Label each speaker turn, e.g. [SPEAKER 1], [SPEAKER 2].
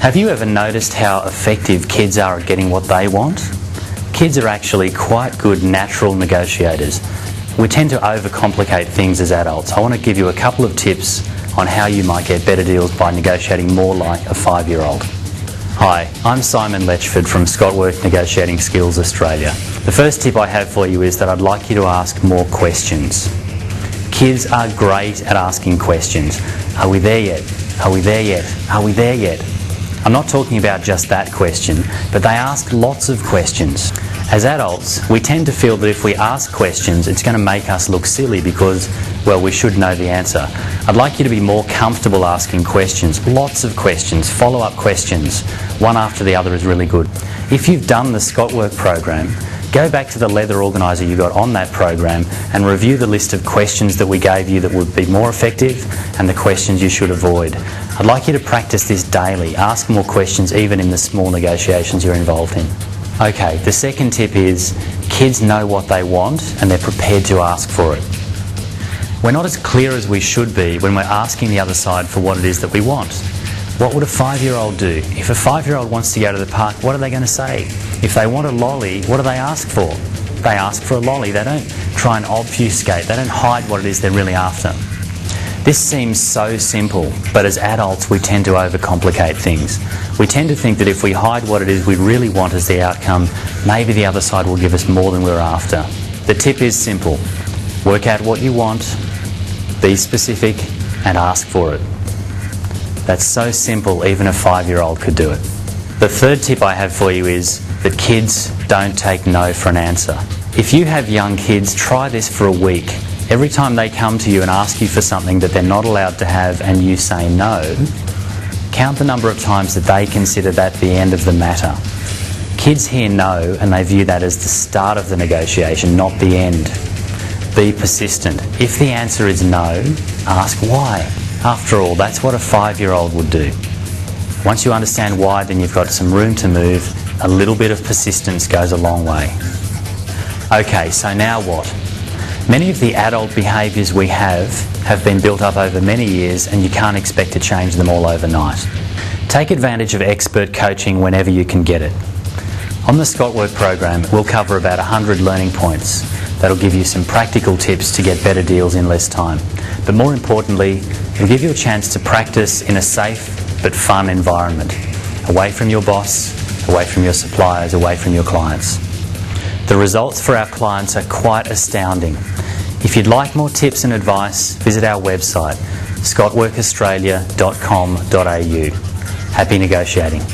[SPEAKER 1] Have you ever noticed how effective kids are at getting what they want? Kids are actually quite good natural negotiators. We tend to overcomplicate things as adults. I want to give you a couple of tips on how you might get better deals by negotiating more like a 5-year-old. Hi, I'm Simon Letchford from Scotwork Negotiating Skills Australia. The first tip I have for you is that I'd like you to ask more questions. Kids are great at asking questions. Are we there yet? Are we there yet? Are we there yet? I'm not talking about just that question, but they ask lots of questions. As adults, we tend to feel that if we ask questions, it's going to make us look silly because, well, we should know the answer. I'd like you to be more comfortable asking questions, lots of questions, follow-up questions. One after the other is really good. If you've done the Scotwork program, go back to the leather organiser you got on that program and review the list of questions that we gave you that would be more effective and the questions you should avoid. I'd like you to practice this daily. Ask more questions even in the small negotiations you're involved in. Okay, the second tip is kids know what they want and they're prepared to ask for it. We're not as clear as we should be when we're asking the other side for what it is that we want. What would a 5-year-old do? If a 5-year-old wants to go to the park, what are they going to say? If they want a lolly, what do they ask for? They ask for a lolly. They don't try and obfuscate. They don't hide what it is they're really after. This seems so simple, but as adults we tend to overcomplicate things. We tend to think that if we hide what it is we really want as the outcome, maybe the other side will give us more than we're after. The tip is simple. Work out what you want, be specific, and ask for it. That's so simple, even a 5-year-old could do it. The third tip I have for you is that kids don't take no for an answer. If you have young kids, try this for a week. Every time they come to you and ask you for something that they're not allowed to have and you say no, count the number of times that they consider that the end of the matter. Kids hear no and they view that as the start of the negotiation, not the end. Be persistent. If the answer is no, ask why. After all, that's what a 5-year-old would do. Once you understand why, then you've got some room to move. A little bit of persistence goes a long way. Okay, so now what? Many of the adult behaviours we have been built up over many years and you can't expect to change them all overnight. Take advantage of expert coaching whenever you can get it. On the Scotwork program, we'll cover about 100 learning points that'll give you some practical tips to get better deals in less time. But more importantly, it'll give you a chance to practice in a safe but fun environment, away from your boss, away from your suppliers, away from your clients. The results for our clients are quite astounding. If you'd like more tips and advice, visit our website, scotworkaustralia.com.au. Happy negotiating.